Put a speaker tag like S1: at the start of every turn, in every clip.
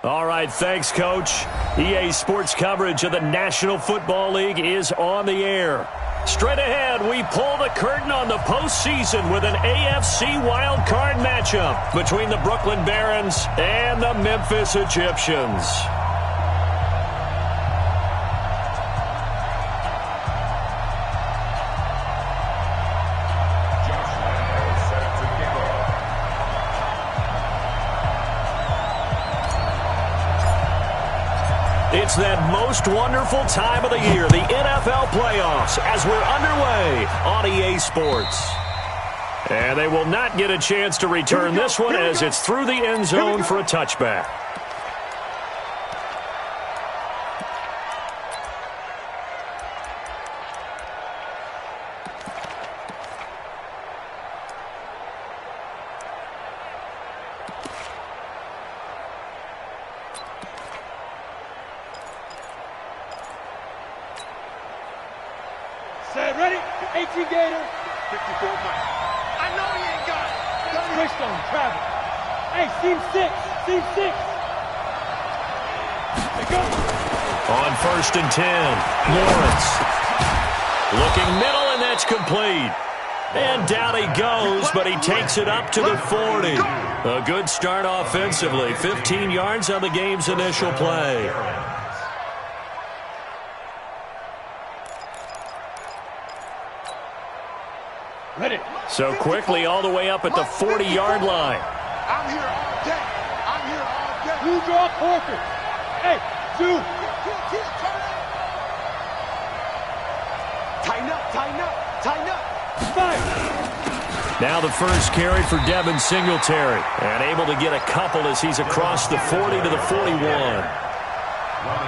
S1: All right, thanks, Coach. EA Sports coverage of the National Football League is on the air. Straight ahead, we pull the curtain on the postseason with an AFC wildcard matchup between the Brooklyn Barons and the Memphis Egyptians. It's that most wonderful time of the year, the NFL playoffs, as we're underway on EA Sports. And they will not get a chance to return this one as it's through the end zone for a touchback.
S2: Set, ready? 18 Gator. 54 Mike. I know he ain't got it. Switched on Travis. Hey, seam 6. Seam 6. They go.
S1: On 1st and 10, Lawrence. Looking middle, and that's complete. And down he goes, but he takes it up to the 40. A good start offensively. 15 yards on the game's initial play. So quickly all the way up at the 40-yard line.
S2: I'm here all day. I'm here all day. You draw Corker. Hey, two. Tighten up, tighten up, tighten up. Five.
S1: Now the first carry for Devin Singletary. And able to get a couple as he's across the 40 to the 41.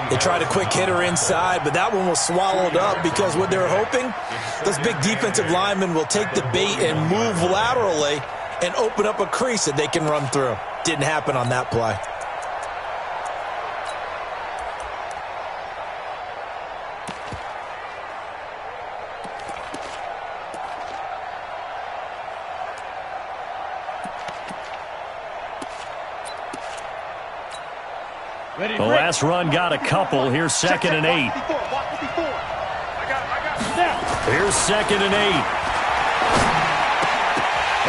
S3: They tried a quick hitter inside, but that one was swallowed up because what they're hoping, those big defensive linemen will take the bait and move laterally and open up a crease that they can run through. Didn't happen on that play.
S1: The last run got a couple. Here's 2nd and 8. Here's 2nd and 8.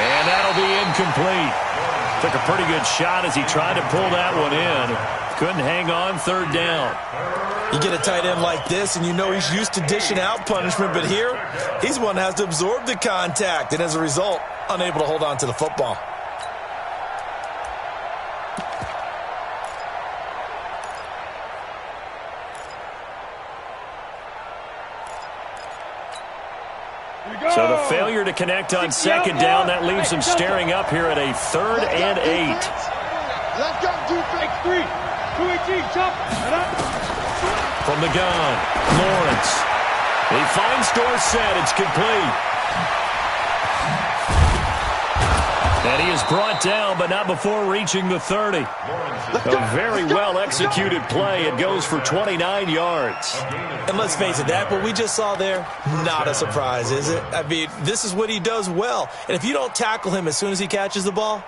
S1: And that'll be incomplete. Took a pretty good shot as he tried to pull that one in. Couldn't hang on 3rd down.
S3: You get a tight end like this, and you know he's used to dishing out punishment, but here, he's one that has to absorb the contact, and as a result, unable to hold on to the football.
S1: So the failure to connect on 2nd down, that leaves him staring up here at a 3rd and 8.
S2: Let's go, defense. 3. 2-18, jump.
S1: From the gun, Lawrence. He finds Dorsett. It's complete. And he is brought down, but not before reaching the 30. A very well-executed play. It goes for 29 yards.
S3: And let's face it, that what we just saw there, not a surprise, is it? I mean, this is what he does well. And if you don't tackle him as soon as he catches the ball,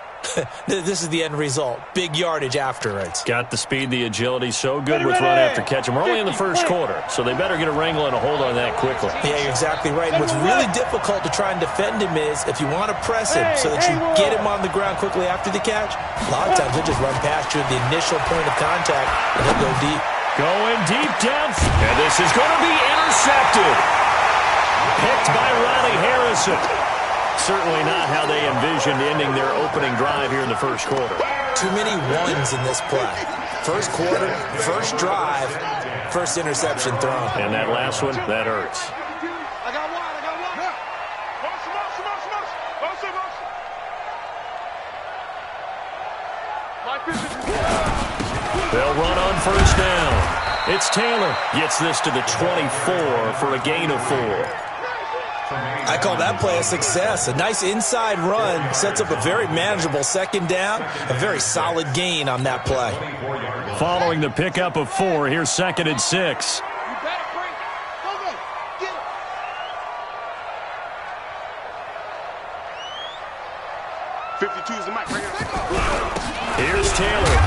S3: this is the end result. Big yardage afterwards.
S1: Got the speed, the agility, so good with run after catch. And we're only in the first quarter, so they better get a wrangle and a hold on that quickly.
S3: Yeah, you're exactly right. And what's really difficult to try and defend him is if you want to press him so that you get him on the ground quickly after the catch, a lot of times he'll just run past you at the initial point of contact and he'll go deep.
S1: Going deep down. And this is going to be intercepted. Picked by Riley Harrison. Certainly not how they envisioned ending their opening drive here in the first quarter.
S3: Too many ones in this play. First quarter, first drive, first interception thrown.
S1: And that last one, that hurts.
S2: I got one.
S1: They'll run on 1st down. It's Taylor. Gets this to the 24 for a gain of 4.
S3: I call that play a success. A nice inside run sets up a very manageable 2nd down. A very solid gain on that play.
S1: Following the pickup of 4, here's 2nd and 6.
S4: 52 is the mic right here.
S1: Here's Taylor.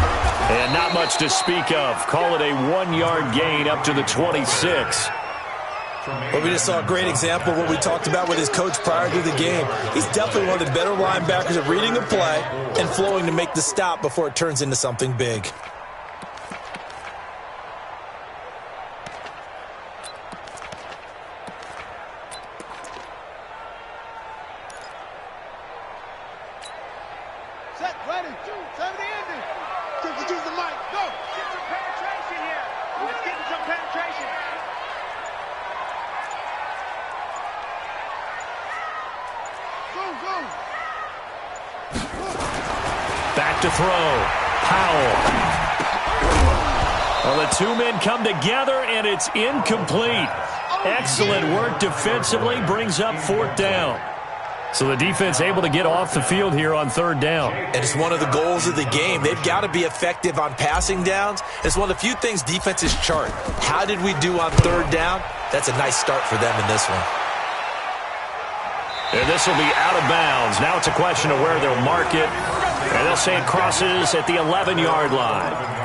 S1: And not much to speak of. Call it a 1-yard gain up to the 26.
S3: But we just saw a great example of what we talked about with his coach prior to the game. He's definitely one of the better linebackers at reading the play and flowing to make the stop before it turns into something big.
S4: Set, ready, 70 ending. 52 is the mic, go. Get some penetration here. Let's get some penetration. Go.
S1: Back to throw. Powell. Well, the two men come together, and it's incomplete. Excellent work defensively, brings up 4th down. So the defense able to get off the field here on 3rd down.
S3: And it's one of the goals of the game. They've got to be effective on passing downs. It's one of the few things defenses chart. How did we do on 3rd down? That's a nice start for them in this one.
S1: And this will be out of bounds. Now it's a question of where they'll mark it. And they'll say it crosses at the 11-yard line.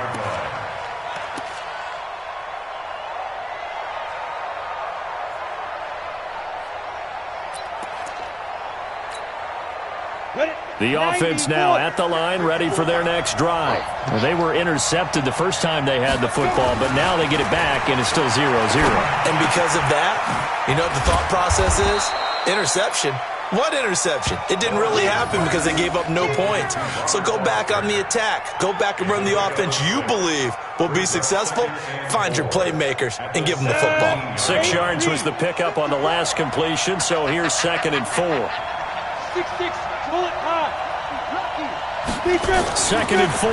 S1: The offense now at the line, ready for their next drive. Well, they were intercepted the first time they had the football, but now they get it back, and it's still 0-0.
S3: And because of that, you know what the thought process is? Interception. What interception? It didn't really happen because they gave up no points. So go back on the attack. Go back and run the offense you believe will be successful. Find your playmakers and give them the football.
S1: 6 yards was the pickup on the last completion, so here's 2nd and 4.
S2: 6-6, bullet high.
S1: 2nd and 4.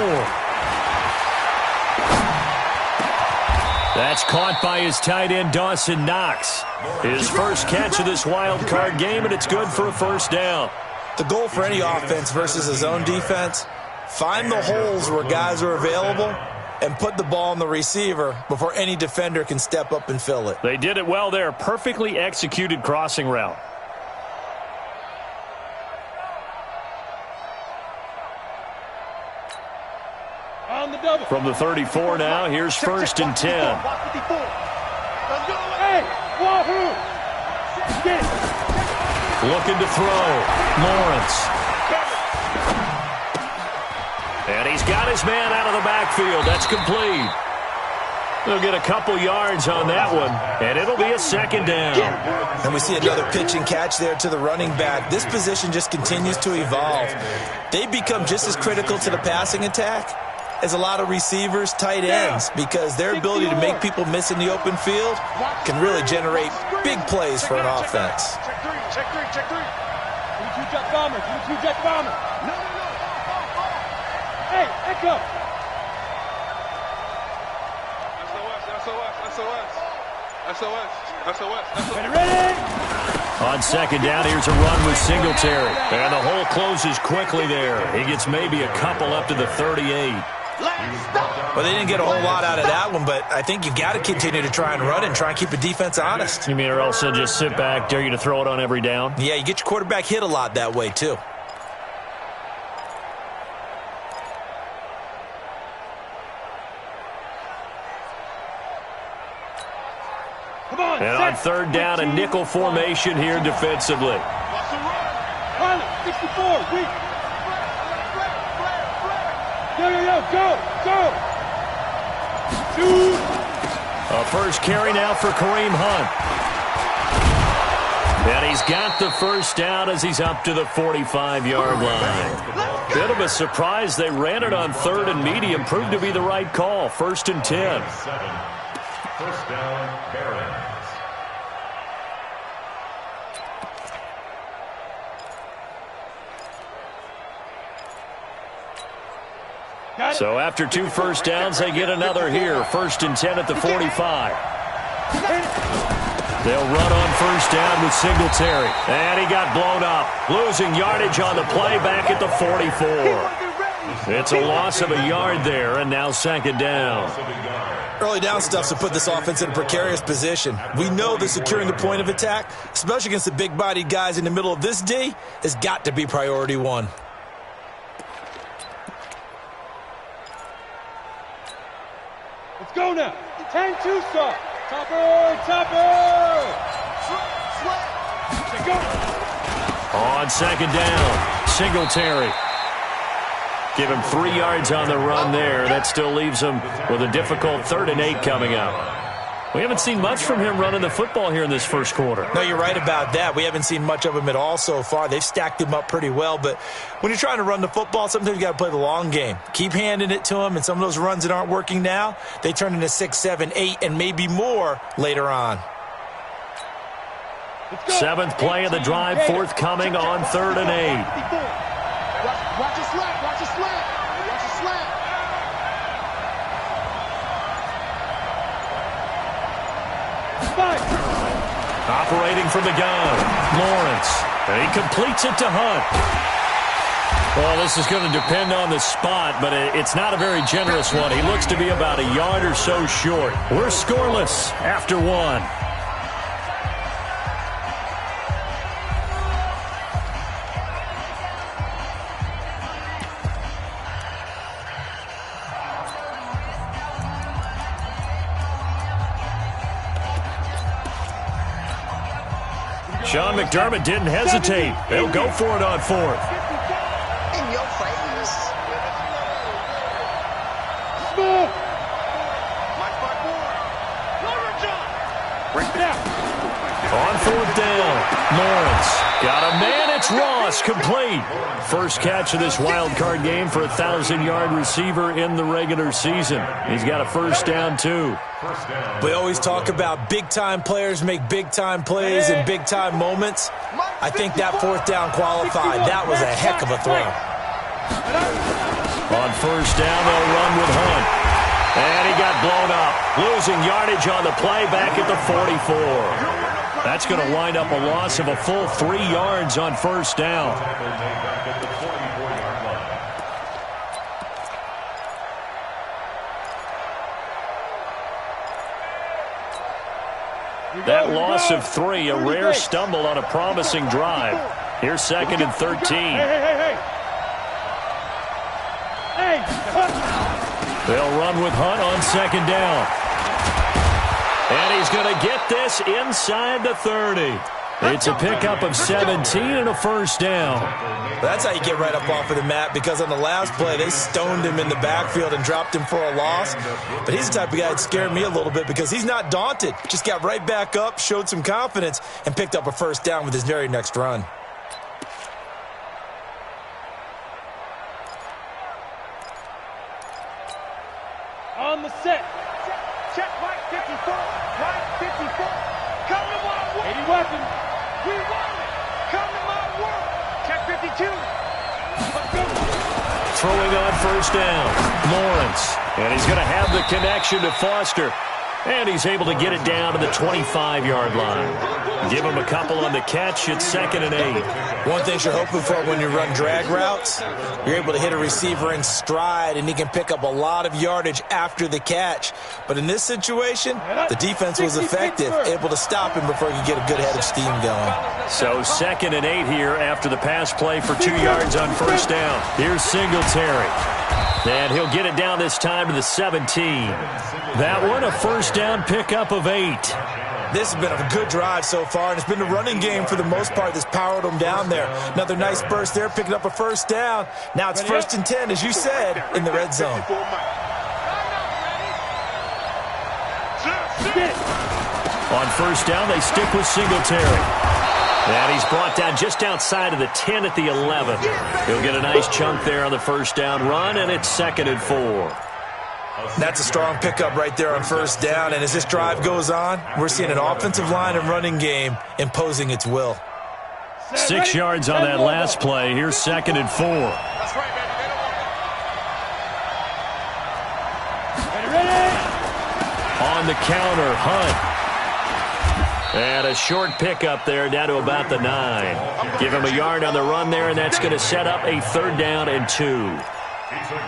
S1: That's caught by his tight end, Dawson Knox. His first catch of this wild card game, and it's good for a 1st down.
S3: The goal for any offense versus a zone defense, find the holes where guys are available and put the ball on the receiver before any defender can step up and fill it.
S1: They did it well there. Perfectly executed crossing route. From the 34 now, here's 1st and 10.
S2: Hey, Wahoo! Get it.
S1: Looking to throw. Lawrence. And he's got his man out of the backfield. That's complete. They'll get a couple yards on that one, and it'll be a 2nd down.
S3: And we see another pitch and catch there to the running back. This position just continues to evolve. They become just as critical to the passing attack as a lot of receivers, tight ends, because their ability to make people miss in the open field can really generate big plays for an offense.
S4: Check three.
S2: 22 jet bomber.
S4: No.
S2: Hey, Echo.
S4: SOS.
S2: Ready?
S1: On 2nd down, here's a run with Singletary. And the hole closes quickly there. He gets maybe a couple up to the 38.
S3: Well, they didn't get a whole lot out of that one, but I think you got to continue to try and run and try and keep the defense honest.
S1: You mean or else they'll just sit back, dare you to throw it on every down?
S3: Yeah, you get your quarterback hit a lot that way, too.
S1: And on 3rd down, a nickel formation here defensively.
S2: Pilot, 64, weak. Go. 2.
S1: A first carry now for Kareem Hunt. And he's got the 1st down as he's up to the 45-yard line. Bit of a surprise. They ran it on 3rd and medium. Proved to be the right call. 1st and 10.
S5: 1st down, Barons.
S1: So after 2 1st downs, they get another here. 1st and 10 at the 45. They'll run on 1st down with Singletary. And he got blown up. Losing yardage on the play back at the 44. It's a loss of a yard there, and now 2nd down.
S3: Early down stuff to put this offense in a precarious position. We know that securing the point of attack, especially against the big-bodied guys in the middle of this D, has got to be priority 1.
S2: Let's go now. 10-2 start. Topper, topper. Let's go.
S1: On second down, Singletary. Give him 3 yards on the run there. That still leaves him with a difficult 3rd and 8 coming up. We haven't seen much from him running the football here in this first quarter.
S3: No, you're right about that. We haven't seen much of him at all so far. They've stacked him up pretty well, but when you're trying to run the football, sometimes you got to play the long game. Keep handing it to him, and some of those runs that aren't working now, they turn into 6, 7, 8, and maybe more later on.
S1: 7th play of the drive, forthcoming on 3rd and 8.
S4: Watch your slap, watch your slap, watch your slap.
S1: Operating from the gun, Lawrence. And he completes it to Hunt. Well, this is going to depend on the spot, but it's not a very generous one. He looks to be about a yard or so short. We're scoreless after 1. Sean McDermott didn't hesitate. They'll go for it on 4th.
S4: In your face.
S1: On 4th down, Lawrence. Got a man, it's Ross, complete. First catch of this wild card game for a 1,000-yard receiver in the regular season. He's got a first down, too.
S3: We always talk about big-time players make big-time plays in big-time moments. I think that 4th down qualified. That was a heck of a throw.
S1: On first down, they'll run with Hunt. And he got blown up. Losing yardage on the play back at the 44. That's going to wind up a loss of a full 3 yards on first down. That loss of 3, a rare stumble on a promising drive. Here's 2nd and 13. They'll run with Hunt on 2nd down. And he's going to get this inside the 30. It's a pickup of 17 and a first down.
S3: That's how you get right up off of the mat, because on the last play, they stoned him in the backfield and dropped him for a loss. But he's the type of guy that scared me a little bit because he's not daunted. Just got right back up, showed some confidence, and picked up a first down with his very next run.
S2: On the set.
S4: Check Mike 54. Mike 54. Come to my world.
S2: 80 weapons.
S4: We want it. Come to my world. Check 52. Let's go.
S1: Throwing on first down, Lawrence. And he's going to have the connection to Foster. And he's able to get it down to the 25-yard line. Give him a couple on the catch. It's 2nd and 8.
S3: One thing you're hoping for when you run drag routes, you're able to hit a receiver in stride, and he can pick up a lot of yardage after the catch. But in this situation, the defense was effective, able to stop him before he could get a good head of steam going.
S1: So 2nd and 8 here after the pass play for 2 yards on first down. Here's Singletary. And he'll get it down this time to the 17. That one, a first down pickup of 8.
S3: This has been a good drive so far, and it's been the running game for the most part that's powered them down there. Another nice burst there, picking up a first down. Now it's 1st and 10, as you said, in the red zone.
S1: On first down, they stick with Singletary. And he's brought down just outside of the 10 at the 11. He'll get a nice chunk there on the first down run, and it's 2nd and 4.
S3: That's a strong pickup right there on first down, and as this drive goes on, we're seeing an offensive line and running game imposing its will.
S1: 6 yards on that last play. Here's 2nd and 4.
S4: That's right, baby.
S1: On the counter, Hunt. And a short pickup there down to about the 9. Give him a yard on the run there, and that's going to set up a 3rd down and 2.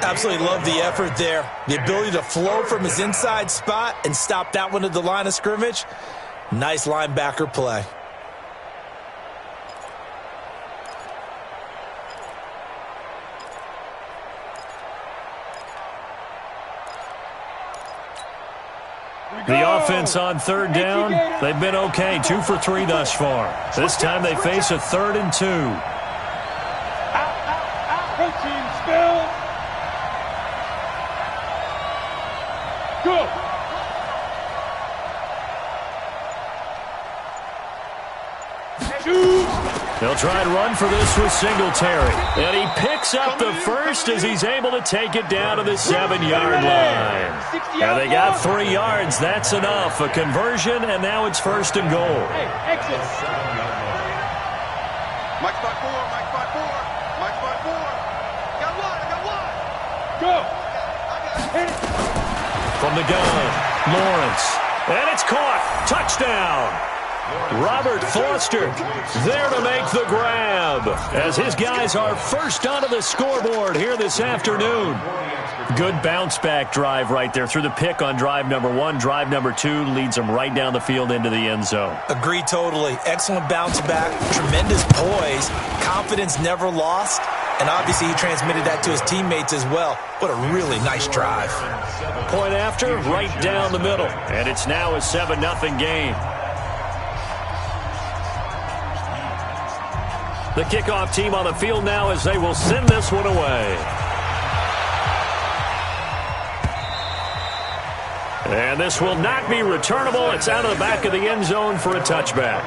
S3: Absolutely love the effort there. The ability to flow from his inside spot and stop that one at the line of scrimmage. Nice linebacker play.
S1: The offense on third down, they've been okay, 2 for 3 thus far. This time they face a 3rd and 2.
S2: Protein spill. Go.
S1: They'll try and run for this with Singletary. And he picks up the first as he's able to take it down to the 7-yard line. And they got 3 yards. That's enough. A conversion, and now it's 1st and goal.
S2: Hey, exit.
S4: Mike 5-4, Mike 5-4, Mike 5-4. Got one.
S2: Go. Hit it.
S1: From the gun, Lawrence. And it's caught. Touchdown. Robert Foster there to make the grab as his guys are first onto the scoreboard here this afternoon. Good bounce-back drive right there through the pick on drive number 1. Drive number 2 leads them right down the field into the end zone.
S3: Agree totally. Excellent bounce-back, tremendous poise, confidence never lost, and obviously he transmitted that to his teammates as well. What a really nice drive.
S1: Point after, right down the middle, and it's now a 7-0 game. The kickoff team on the field now as they will send this one away. And this will not be returnable. It's out of the back of the end zone for a touchback.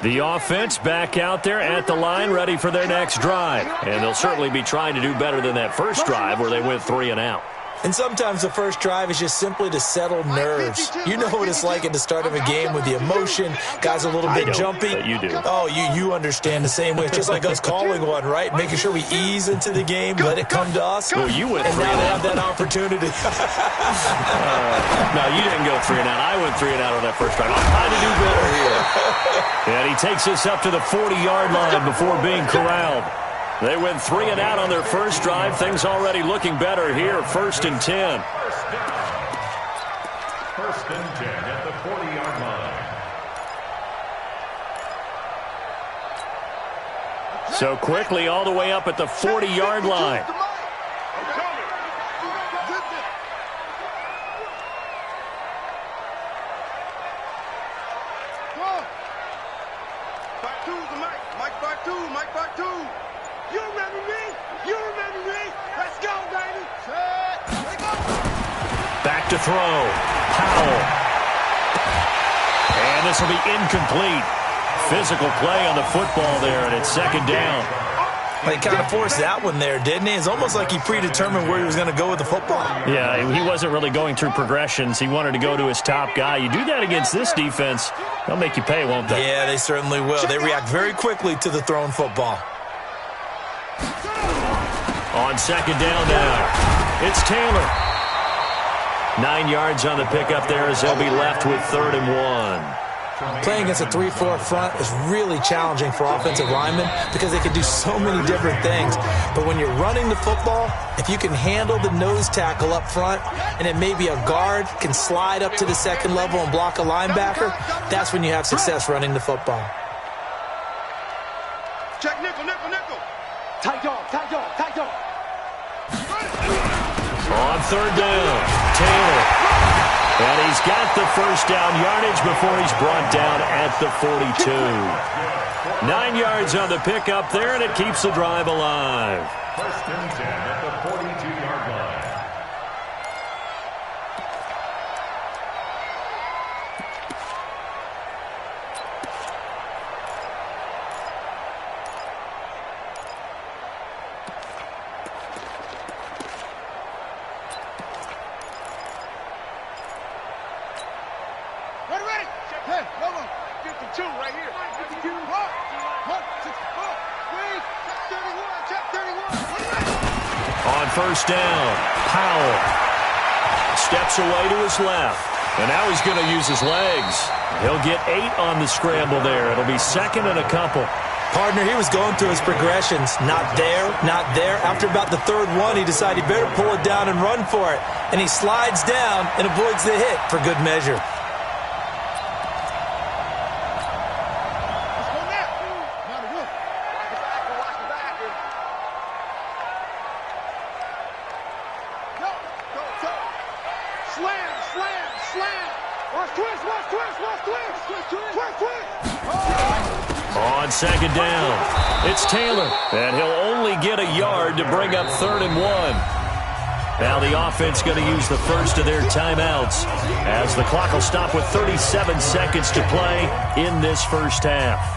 S1: The offense back out there at the line, ready for their next drive. And they'll certainly be trying to do better than that first drive where they went 3 and out.
S3: And sometimes the first drive is just simply to settle nerves. You know what it's like at the start of a game with the emotion. Guys are a little bit jumpy.
S1: But you do.
S3: Oh, you understand the same way. It's just like us calling one, right? Making sure we ease into the game, let it come to us.
S1: Well, you went 3
S3: and now
S1: and
S3: they
S1: out.
S3: have that opportunity.
S1: No, you didn't go 3 and out. I went 3 and out on that first drive. I'm trying to do better here. And he takes us up to the 40-yard line before being corralled. They went 3 and out on their first drive. Things already looking better here. 1st and 10.
S5: 1st and 10 at the 40-yard line.
S1: So quickly all the way up at the 40-yard line.
S4: You remember me? You remember me? Let's go, baby.
S1: Back to throw. Powell. And this will be incomplete. Physical play on the football there, and it's 2nd down.
S3: He kind of forced that one there, didn't he? It's almost like he predetermined where he was going to go with the football.
S1: Yeah, he wasn't really going through progressions. He wanted to go to his top guy. You do that against this defense, they'll make you pay, won't they?
S3: Yeah, they certainly will. They react very quickly to the thrown football.
S1: On 2nd down now, it's Taylor. 9 yards on the pickup there as they'll be left with 3rd and 1.
S3: Playing against a 3-4 front is really challenging for offensive linemen because they can do so many different things. But when you're running the football, if you can handle the nose tackle up front and then maybe a guard can slide up to the 2nd level and block a linebacker, that's when you have success running the football.
S4: Check nickel.
S2: Tight dog.
S1: On 3rd down, Taylor. And he's got the first down yardage before he's brought down at the 42. 9 yards on the pickup there, and it keeps the drive alive.
S5: 1st and 10 at the 42-yard line.
S4: Ready. Hey, no one. 52 right here. 52. 1, 64. Wait. Check 31.
S1: On 1st down, Powell steps away to his left. And now he's going to use his legs. He'll get 8 on the scramble there. It'll be 2nd and a couple.
S3: Partner, he was going through his progressions. Not there, not there. After about the third one, he decided he better pull it down and run for it. And he slides down and avoids the hit for good measure.
S1: On second down, it's Taylor, and he'll only get a yard to bring up 3rd and 1. Now the offense going to use the first of their timeouts as the clock will stop with 37 seconds to play in this first half.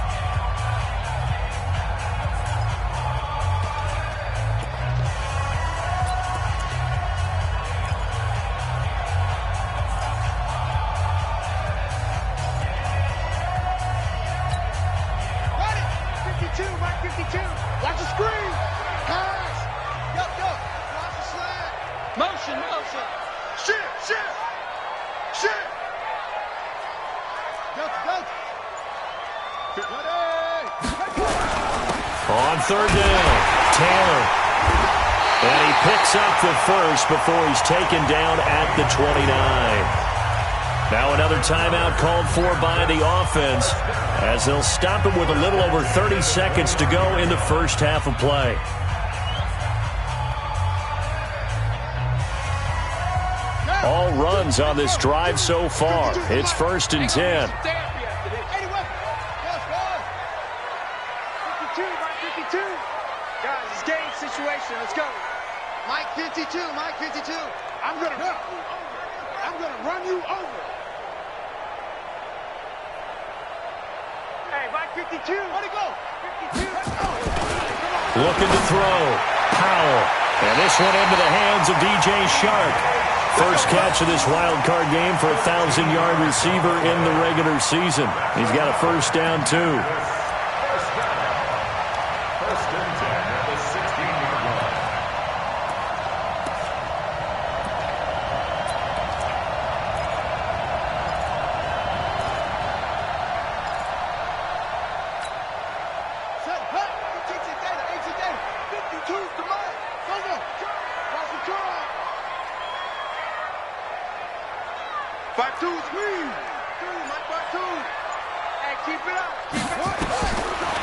S1: On 3rd down, Taylor. And he picks up the first before he's taken down at the 29. Now another timeout called for by the offense as they'll stop it with a little over 30 seconds to go in the first half of play. All runs on this drive so far. It's 1st and 10.
S4: Let's go. Mike 52, Mike 52. I'm gonna run you over. Hey, Mike 52. Where'd he go? 52. Let's go.
S1: Looking to throw. Powell. And this one into the hands of DJ Shark. First catch of this wild card game for a 1,000-yard receiver in the regular season. He's got a first down, too.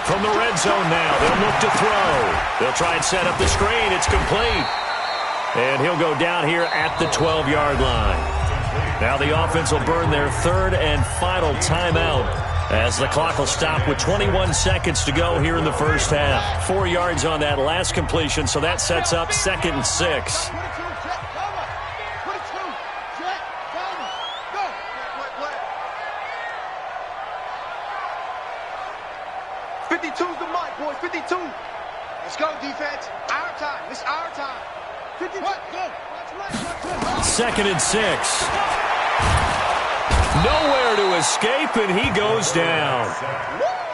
S1: From the red zone now, they'll look to throw. They'll try and set up the screen. It's complete. And he'll go down here at the 12-yard line. Now the offense will burn their 3rd and final timeout as the clock will stop with 21 seconds to go here in the first half. 4 yards on that last completion, so that sets up 2nd and 6.
S4: 52's the mic, boys. 52. Let's go, defense. Our time. It's our time. 50. What? Go.
S1: 2nd and 6. Nowhere to escape, and he goes down.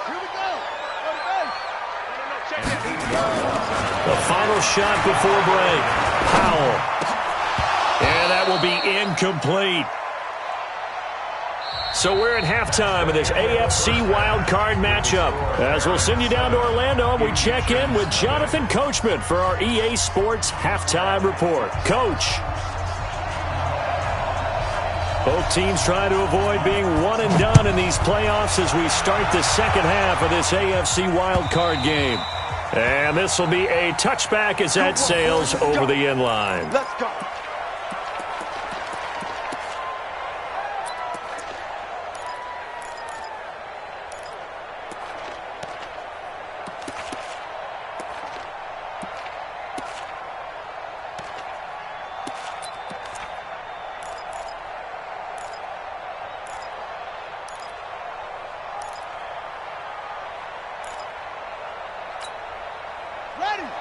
S4: Here we go.
S1: The final shot before break. Powell. And that will be incomplete. So we're at halftime of this AFC wildcard matchup. As we'll send you down to Orlando, we check in with Jonathan Coachman for our EA Sports Halftime Report. Coach. Both teams try to avoid being one and done in these playoffs as we start the second half of this AFC wildcard game. And this will be a touchback as that sails over the end line.
S4: Let's go.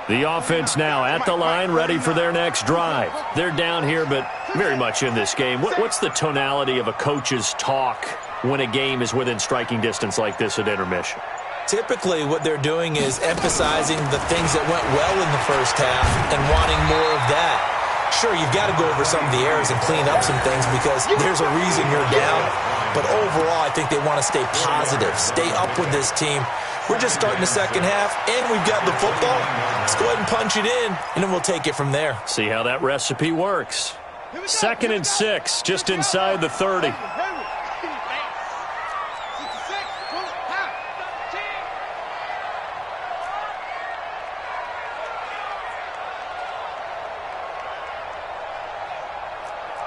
S1: The offense now at the line, ready for their next drive. They're down here, but very much in this game. What's the tonality of a coach's talk when a game is within striking distance like this at intermission?
S3: Typically, what they're doing is emphasizing the things that went well in the first half and wanting more of that. Sure, you've got to go over some of the errors and clean up some things because there's a reason you're down. But overall, I think they want to stay positive, stay up with this team. We're just starting the second half, and we've got the football. Let's go ahead and punch it in, and then we'll take it from there.
S1: See how that recipe works. 2nd and 6, just inside the 30.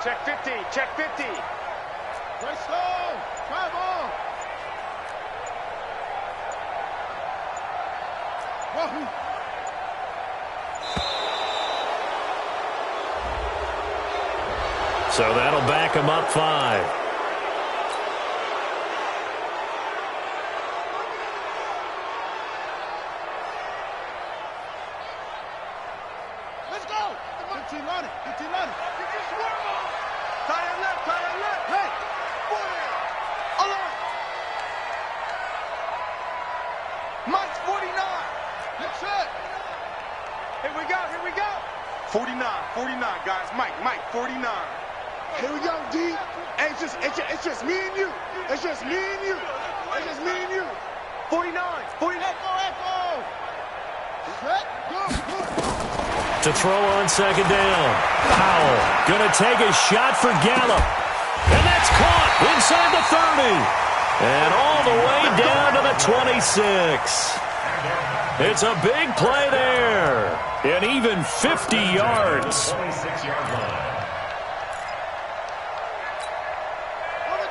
S4: Check 50, check 50.
S2: Very slow. Travel. Wahoo.
S1: So that'll back him up 5.
S2: Let's go. 15 on it. 15 on it.
S4: Tight end left, tight end left. Hey, 40. Alert. Mike's 49.
S2: That's it.
S4: Here we go, here we go. 49, 49, guys. Mike, 49.
S2: Here we go, D.
S4: Hey, it's just me and you. It's just me and you. It's just me and you. 49, 49.
S2: Echo. Set. Go.
S1: To throw on 2nd down. Powell going to take a shot for Gallup. And that's caught inside the 30. And all the way down to the 26. It's a big play there. And even 50 yards.
S5: 26-yard line.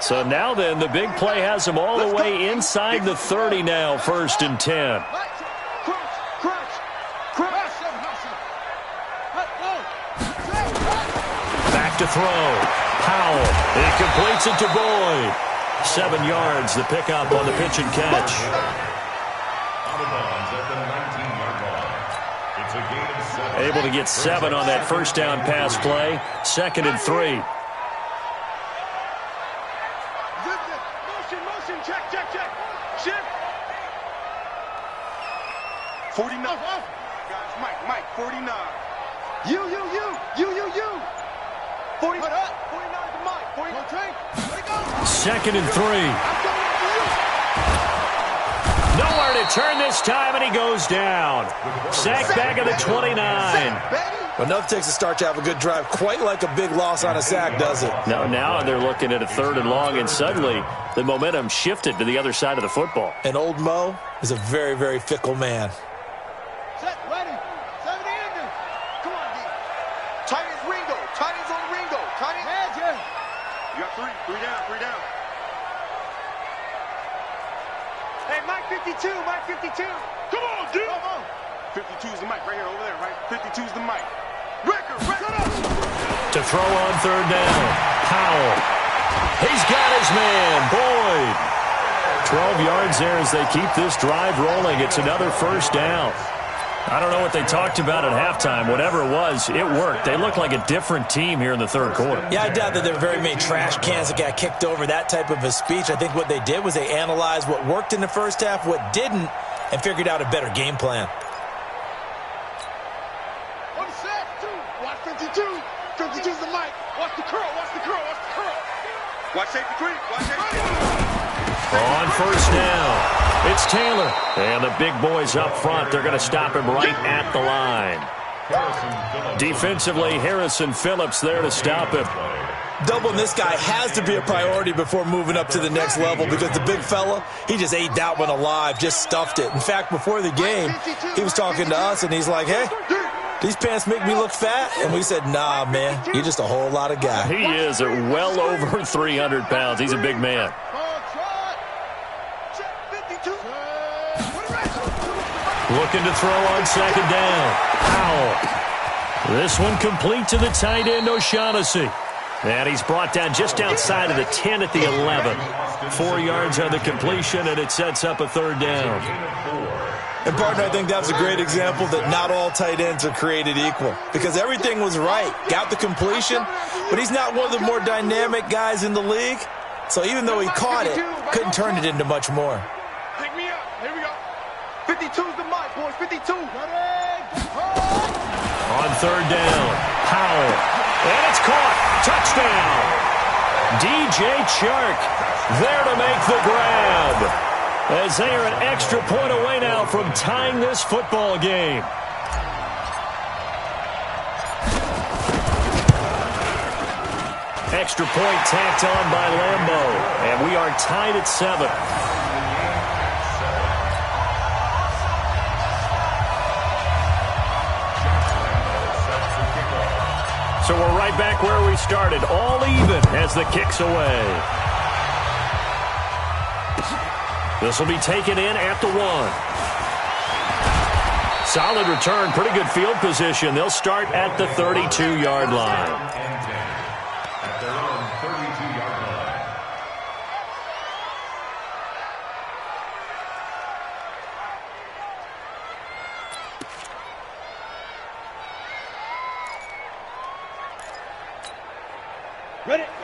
S1: So now then, the big play has them all the way inside the 30 now, 1st and 10. Back to throw. Powell. He completes it to Boyd. 7 yards, the pickup on the pitch and catch.
S5: Out of bounds at the 19-yard line. It's a gain of 7.
S1: Able to get 7 on that first down pass play. 2nd and 3.
S4: Motion, check. Shift. 49. Guys, Mike, 49. You. 40. 49 to Mike. 49.
S1: 2nd and 3. Nowhere to turn this time, and he goes down. Sacked back at the 29.
S3: But enough takes a start to have a good drive. Quite like a big loss on a sack, does it?
S1: Now they're looking at a 3rd and long, and suddenly the momentum shifted to the other side of the football.
S3: And old Mo is a very, very fickle man.
S2: Set. Ready. 70 in there. Come on, D.
S4: Tight ends Ringo. Tight ends on Ringo. Tight ends.
S2: Magic.
S4: You got 3 down. Hey, Mike 52. Come on, dude. 52's the Mike right here, over there, right? 52's the Mike. Record.
S1: To throw on 3rd down. Powell. He's got his man, Boyd. 12 yards there as they keep this drive rolling. It's another 1st down. I don't know what they talked about at halftime. Whatever it was, it worked. They look like a different team here in the 3rd quarter.
S3: Yeah, I doubt that there were very many trash cans that got kicked over, that type of a speech. I think what they did was they analyzed what worked in the first half, what didn't, and figured out a better game plan.
S2: One set. 2. Watch 52. 52's the mic. Watch the curl.
S4: Watch safety creep.
S1: On 1st down, it's Taylor. And the big boys up front, they're going to stop him right at the line. Defensively, Harrison Phillips there to stop him.
S3: Doubling this guy has to be a priority before moving up to the next level because the big fella, he just ate that one alive, just stuffed it. In fact, before the game, he was talking to us, and he's like, hey, these pants make me look fat? And we said, nah, man, you're just a whole lot of guy.
S1: He is at well over 300 pounds. He's a big man. Looking to throw on 2nd down. Powell. This one complete to the tight end, O'Shaughnessy. And he's brought down just outside of the 10 at the 11. 4 yards on the completion, and it sets up a 3rd down.
S3: And, partner, I think that's a great example that not all tight ends are created equal because everything was right. Got the completion, but he's not one of the more dynamic guys in the league. So even though he caught it, couldn't turn it into much more.
S4: Pick me up. Here we go. 52's the mic, boys. 52.
S1: On 3rd down, Powell. And it's caught. Touchdown. DJ Chark. There to make the grab. As they are an extra point away now from tying this football game. Extra point tacked on by Lambeau. And we are tied at 7. So we're right back where we started, all even as the kick's away. This will be taken in at the 1. Solid return, pretty good field position. They'll start at the 32-yard line.
S5: At their own 32-yard line.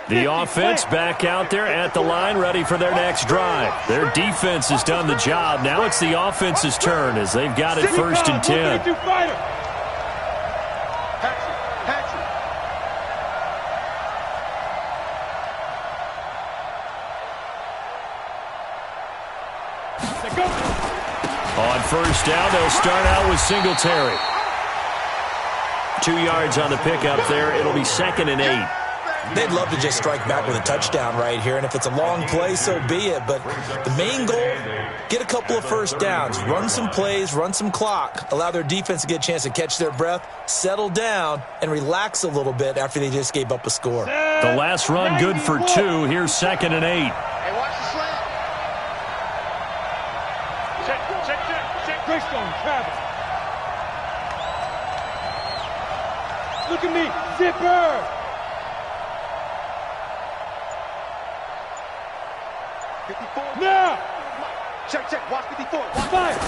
S1: The offense back out there at the line, ready for their next drive. Their defense has done the job. Now it's the offense's turn as they've got it 1st and 10. On 1st down, they'll start out with Singletary. 2 yards on the pickup there. It'll be 2nd and 8.
S3: They'd love to just strike back with a touchdown right here, and if it's a long play, so be it. But the main goal, get a couple of 1st downs, run some plays, run some clock, allow their defense to get a chance to catch their breath, settle down, and relax a little bit after they just gave up a score.
S1: The last run good for 2. Here's 2nd and 8.
S4: Hey, watch the slant. Check.
S2: Greystone, travel. Look at me, zipper. Now!
S4: Check. Watch 54.
S2: Fire!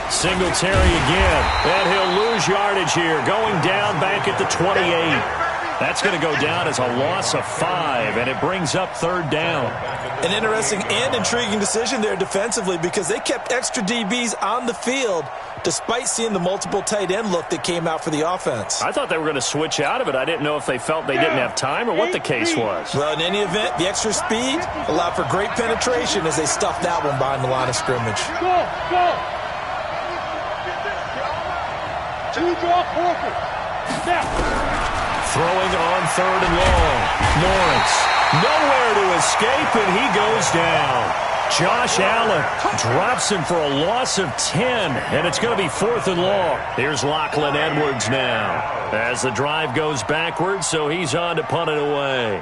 S1: Singletary again. And he'll lose yardage here. Going down back at the 28. That's going to go down as a loss of 5, and it brings up 3rd down.
S3: An interesting and intriguing decision there defensively because they kept extra DBs on the field despite seeing the multiple tight end look that came out for the offense.
S1: I thought they were going to switch out of it. I didn't know if they felt they didn't have time or what the case was.
S3: Well, in any event, the extra speed allowed for great penetration as they stuffed that one behind the line of scrimmage.
S2: Go! Two draw corker. Now!
S1: Throwing on 3rd and long. Lawrence, nowhere to escape, and he goes down. Josh Allen drops him for a loss of 10, and it's going to be 4th and long. Here's Lachlan Edwards now as the drive goes backwards, so he's on to punt it away.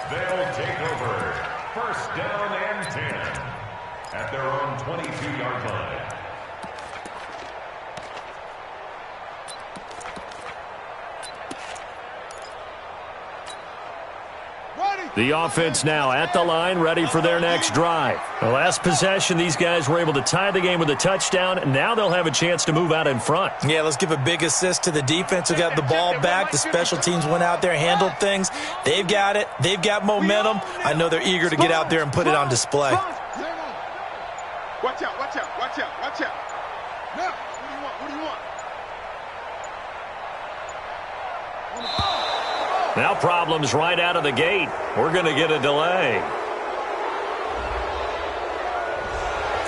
S5: They'll take over 1st down and 10 at their own 22-yard line.
S1: The offense now at the line, ready for their next drive. The last possession, these guys were able to tie the game with a touchdown, and now they'll have a chance to move out in front.
S3: Yeah, let's give a big assist to the defense who got the ball back. The special teams went out there, handled things. They've got it. They've got momentum. I know they're eager to get out there and put it on display.
S4: Watch out. Now, what do you want?
S1: Now problems right out of the gate. We're going to get a delay.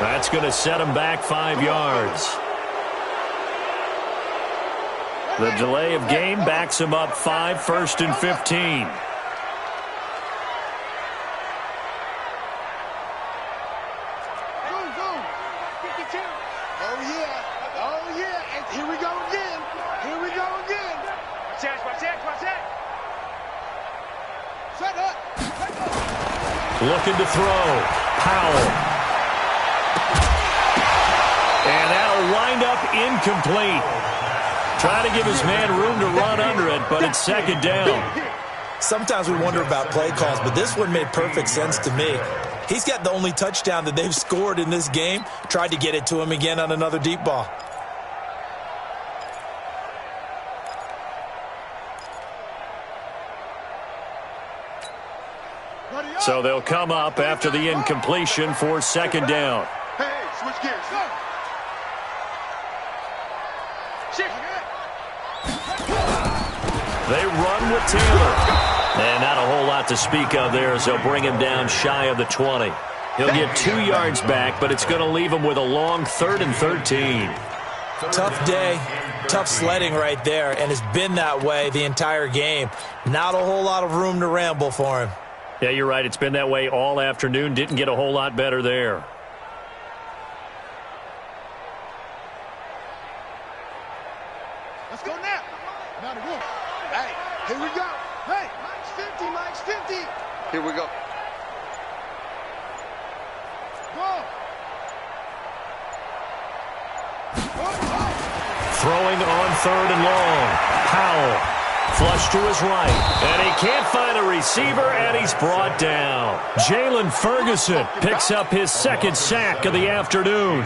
S1: That's going to set them back 5 yards. The delay of game backs them up 5, 1st and 15. Looking to throw. Powell. And that'll wind up incomplete. Trying to give his man room to run under it, but it's 2nd down.
S3: Sometimes we wonder about play calls, but this one made perfect sense to me. He's got the only touchdown that they've scored in this game. Tried to get it to him again on another deep ball.
S1: So they'll come up after the incompletion for 2nd down.
S4: Hey, Switch gears. Go. Shift.
S1: They run with Taylor. And not a whole lot to speak of there as they'll bring him down shy of the 20. He'll get 2 yards back, but it's going to leave him with a long 3rd and 13.
S3: Tough day, tough sledding right there, and it's been that way the entire game. Not a whole lot of room to ramble for him.
S1: Yeah, you're right. It's been that way all afternoon. Didn't get a whole lot better there.
S4: Let's go now. Now the rule. Hey, here we go. Hey, Mike's 50, Mike's 50. Here we go. Go.
S1: Throwing on 3rd and long. Powell. Flush to his right. And he can't find a receiver, and he's brought down. Jalen Ferguson picks up his 2nd sack of the afternoon.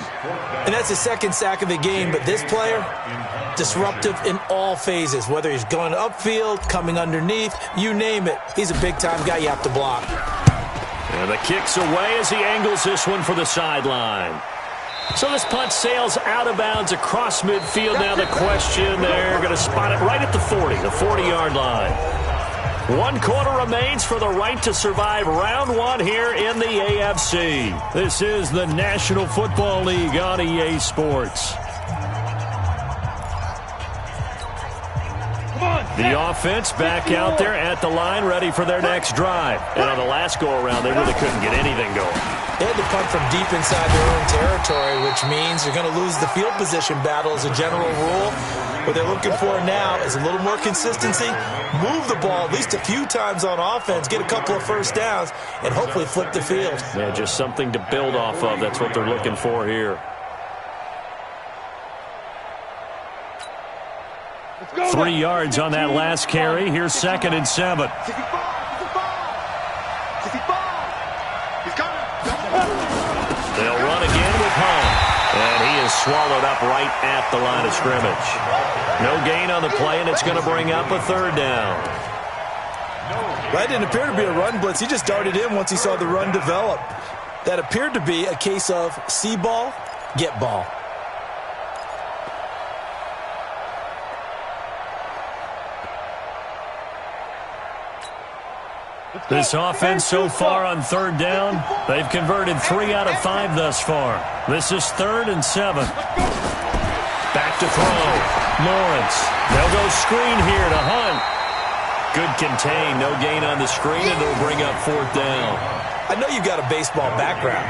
S3: And that's his 2nd sack of the game, but this player, disruptive in all phases, whether he's going upfield, coming underneath, you name it. He's a big-time guy you have to block.
S1: And the kick's away as he angles this one for the sideline. So this punt sails out of bounds across midfield. Now the question, they're going to spot it right at the 40, the 40-yard line. 1 quarter remains for the right to survive round 1 here in the AFC. This is the National Football League on EA Sports. The offense back out there at the line, ready for their next drive. And on the last go-around, they really couldn't get anything going.
S3: They had to punt from deep inside their own territory, which means you're going to lose the field position battle as a general rule. What they're looking for now is a little more consistency, move the ball at least a few times on offense, get a couple of first downs, and hopefully flip the field.
S1: Yeah, just something to build off of. That's what they're looking for here. 3 yards on that last carry. Here's 2nd and 7. They'll run again with Hunt. And he is swallowed up right at the line of scrimmage. No gain on the play, and it's going to bring up a 3rd down.
S3: That didn't appear to be a run blitz. He just darted in once he saw the run develop. That appeared to be a case of see ball, get ball.
S1: This offense so far on 3rd down, they've converted 3 out of 5 thus far. This is 3rd and 7. Back to throw. Lawrence. They'll go screen here to Hunt. Good contain. No gain on the screen, and they'll bring up 4th down.
S3: I know you've got a baseball background,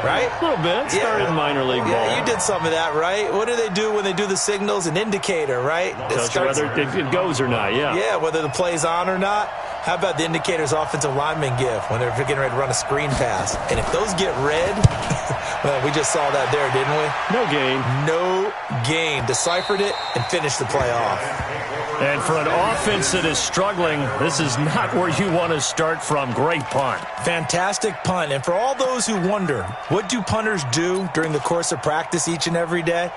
S3: right?
S1: A little bit. Started minor league ball.
S3: Yeah, you did some of that, right? What do they do when they do the signals? An indicator, right?
S1: Tells you whether it goes or not, yeah.
S3: Yeah, whether the play's on or not. How about the indicators offensive linemen give when they're getting ready to run a screen pass? And if those get red, well, we just saw that there, didn't we?
S1: No gain.
S3: No gain. Deciphered it and finished the play off.
S1: And for an offense that is struggling, this is not where you want to start from. Great punt.
S3: Fantastic punt. And for all those who wonder, what do punters do during the course of practice each and every day?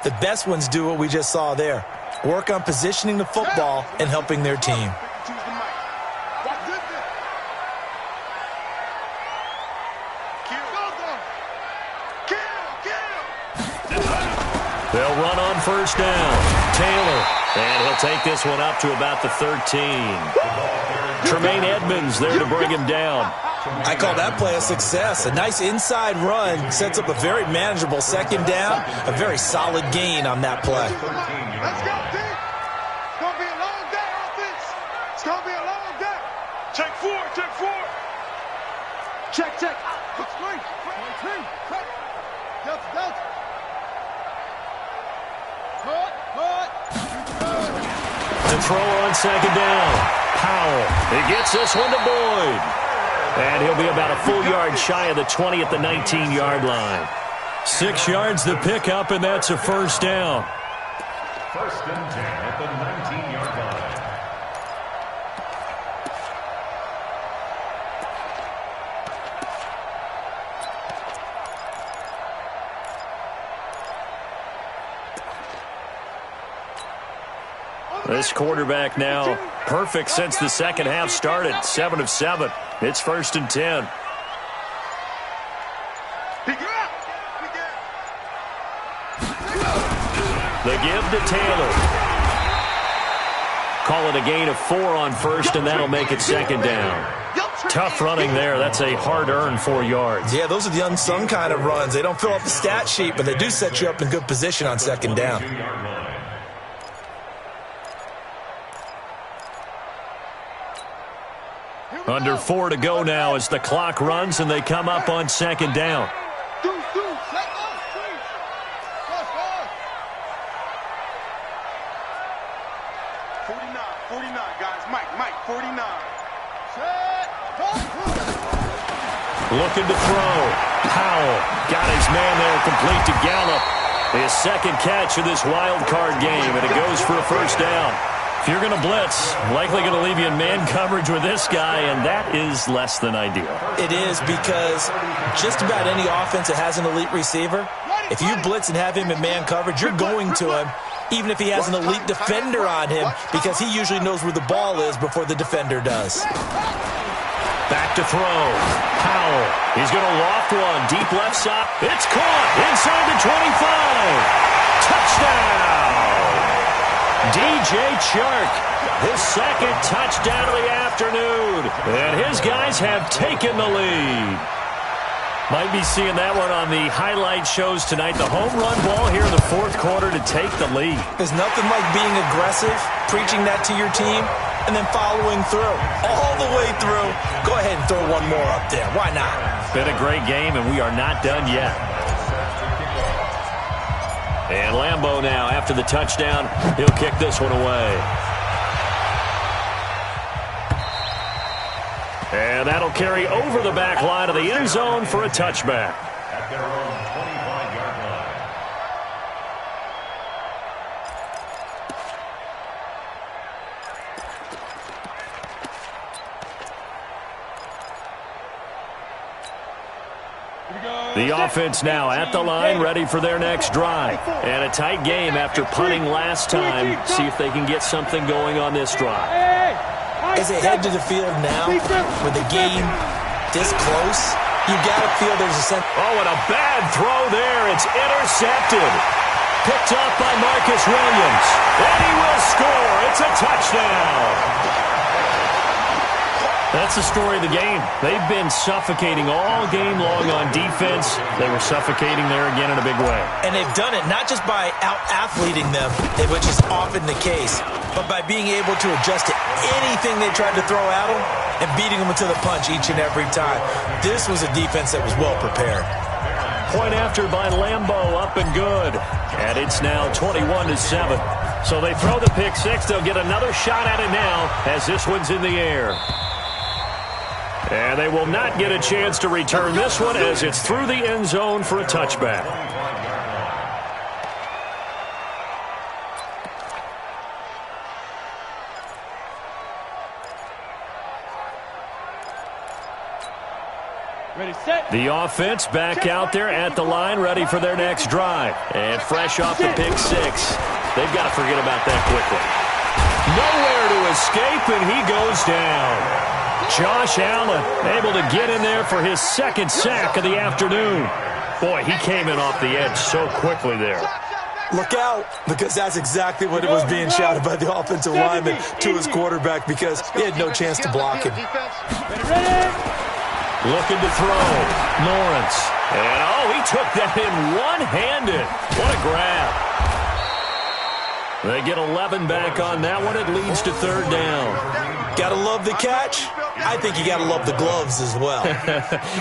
S3: The best ones do what we just saw there. Work on positioning the football and helping their team.
S1: They'll run on 1st down. Taylor. And he'll take this one up to about the 13. Tremaine Edmonds there to bring him down.
S3: I call that play a success. A nice inside run sets up a very manageable 2nd down. A very solid gain on that play.
S4: Let's go, team. It's going to be a long day, offense. It's going to be a long day. Check 4, check 4. Check. Look straight. Delta.
S1: To throw on 2nd down. Powell. He gets this one to Boyd. And he'll be about a full yard shy of the 20 at the 19-yard line. 6 yards to pick up, and that's a 1st down.
S5: 1st and 10 at the 19-yard line.
S1: This quarterback now perfect since the 2nd half started. 7 of 7. It's 1st and 10. The give to Taylor. Call it a gain of 4 on first, and that'll make it second down. Tough running there. That's a hard-earned 4 yards.
S3: Yeah, those are the unsung kind of runs. They don't fill up the stat sheet, but they do set you up in good position on second down.
S1: Under 4 to go now as the clock runs and they come up on second down.
S4: 49, guys. Mike, 49.
S1: Looking to throw. Powell got his man there complete to Gallup. His second catch of this wild card game, and it goes for a first down. If you're going to blitz, likely going to leave you in man coverage with this guy, and that is less than ideal.
S3: It is, because just about any offense that has an elite receiver, if you blitz and have him in man coverage, you're going to him, even if he has an elite defender on him, because he usually knows where the ball is before the defender does.
S1: Back to throw. Powell. He's going to loft one. Deep left side. It's caught inside the 25. Touchdown. DJ Chark. His second touchdown of the afternoon. And his guys have taken the lead. Might be seeing that one on the highlight shows tonight. The home run ball here in the fourth quarter to take the lead.
S3: There's nothing like being aggressive, preaching that to your team, and then following through. All the way through. Go ahead and throw one more up there. Why not?
S1: Been a great game, and we are not done yet. And Lambeau now, after the touchdown, he'll kick this one away. And that'll carry over the back line of the end zone for a touchback.
S5: At their own 25-yard line.
S1: The offense now at the line, ready for their next drive. And a tight game after punting last time. See if they can get something going on this drive.
S3: As they head to the field now, with the game this close, you got to feel there's a sense.
S1: Oh, and a bad throw there. It's intercepted. Picked up by Marcus Williams. And he will score. It's a touchdown. That's the story of the game. They've been suffocating all game long on defense. They were suffocating there again in a big way.
S3: And they've done it not just by out-athleting them, which is often the case, but by being able to adjust to anything they tried to throw at them and beating them to the punch each and every time. This was a defense that was well prepared.
S1: Point after by Lambeau, up and good. And it's now 21-7. So they throw the pick six. They'll get another shot at it now as this one's in the air. And they will not get a chance to return this one as it's through the end zone for a touchback.
S2: Ready, set.
S1: The offense back out there at the line, ready for their next drive. And fresh off the pick six. They've got to forget about that quickly. Nowhere to escape, and he goes down. Josh Allen able to get in there for his second sack of the afternoon. Boy, he came in off the edge so quickly there.
S3: Look out, because that's exactly what it was being shouted by the offensive lineman to his quarterback, because he had no chance to block him.
S1: Looking to throw. Lawrence. And, oh, he took that in one-handed. What a grab. They get 11 back on that one. It leads to third down.
S3: Got to love the catch. I think you got to love the gloves as well.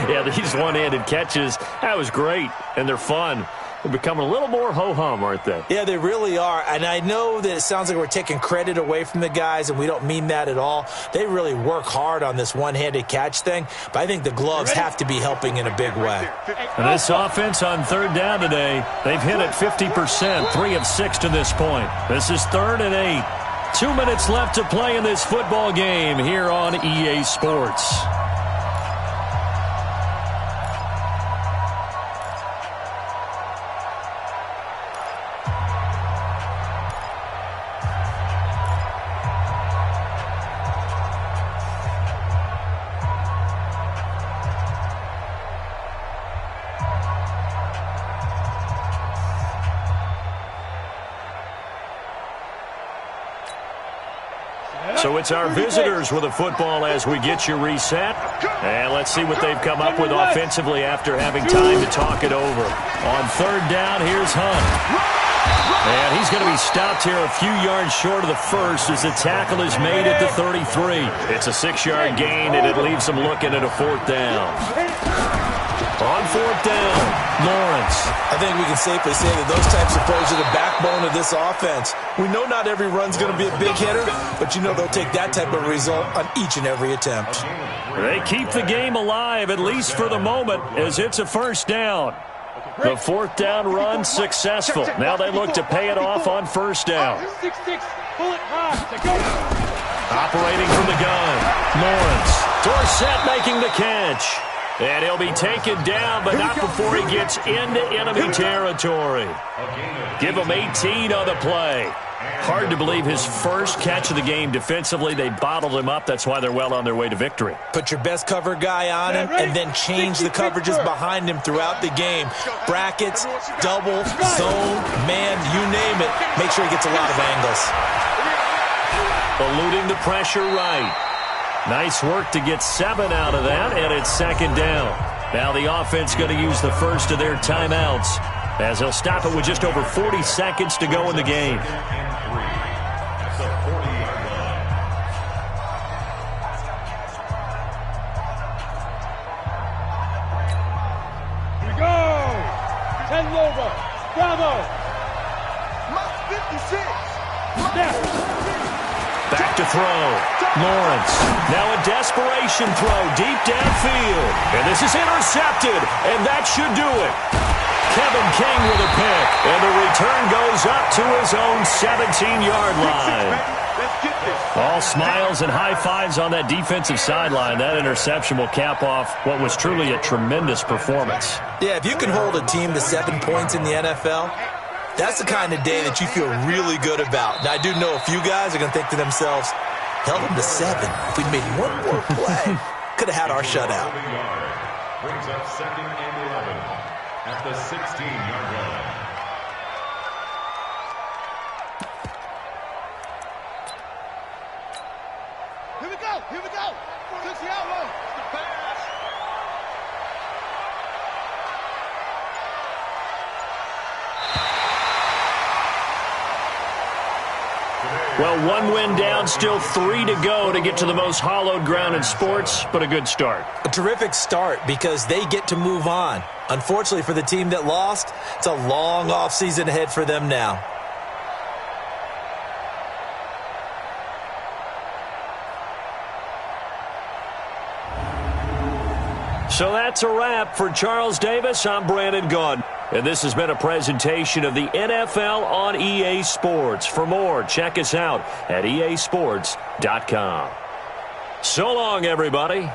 S1: Yeah, these one-handed catches, that was great, and they're fun. They're becoming a little more ho-hum, aren't they?
S3: Yeah, they really are. And I know that it sounds like we're taking credit away from the guys, and we don't mean that at all. They really work hard on this one-handed catch thing, but I think the gloves have to be helping in a big way.
S1: And this offense on third down today, they've hit it 50%, 3 of 6 to this point. This is 3rd and 8. 2 minutes left to play in this football game here on EA Sports. So it's our visitors with the football as we get you reset. And let's see what they've come up with offensively after having time to talk it over. On third down, here's Hunt. And he's going to be stopped here a few yards short of the first as the tackle is made at the 33. It's a 6-yard gain, and it leaves them looking at a fourth down. On fourth down, Lawrence.
S3: I think we can safely say that those types of plays are the backbone of this offense. We know not every run's going to be a big hitter, but you know they'll take that type of result on each and every attempt.
S1: They keep the game alive, at least for the moment, as it's a first down. The fourth down run successful. Now they look to pay it off on first down.
S2: 6-6, pull it hard. Go.
S1: Operating from the gun, Lawrence. Dorsett making the catch. And he'll be taken down, but not before he gets into enemy territory. Give him 18 on the play. Hard to believe his first catch of the game defensively. They bottled him up. That's why they're well on their way to victory.
S3: Put your best cover guy on him and then change the coverages behind him throughout the game. Brackets, double, zone, man, you name it. Make sure he gets a lot of angles.
S1: Eluding the pressure right. Nice work to get 7 out of that, and it's second down. Now the offense going to use the first of their timeouts as they'll stop it with just over 40 seconds to go in the game.
S2: Here we go. 10 Lobo. Bravo.
S4: Mike 56.
S2: Snap.
S1: Back to throw. Lawrence. Now a desperation throw deep downfield. And this is intercepted. And that should do it. Kevin King with a pick. And the return goes up to his own 17-yard line.
S4: Let's get this.
S1: All smiles and high fives on that defensive sideline. That interception will cap off what was truly a tremendous performance.
S3: Yeah, if you can hold a team to 7 points in the NFL, that's the kind of day that you feel really good about. Now, I do know a few guys are going to think to themselves, held them to 7. If we'd made one more play, could have had our shutout.
S5: Brings up second and 11 at the 16-yard line.
S4: Here we go. Here we go. Took the outlaw. The pass.
S1: Well, 1 win down, still 3 to go to get to the most hallowed ground in sports, but a good start.
S3: A terrific start because they get to move on. Unfortunately for the team that lost, it's a long offseason ahead for them now.
S1: So that's a wrap for Charles Davis. I'm Brandon Gaudin. And this has been a presentation of the NFL on EA Sports. For more, check us out at easports.com. So long, everybody.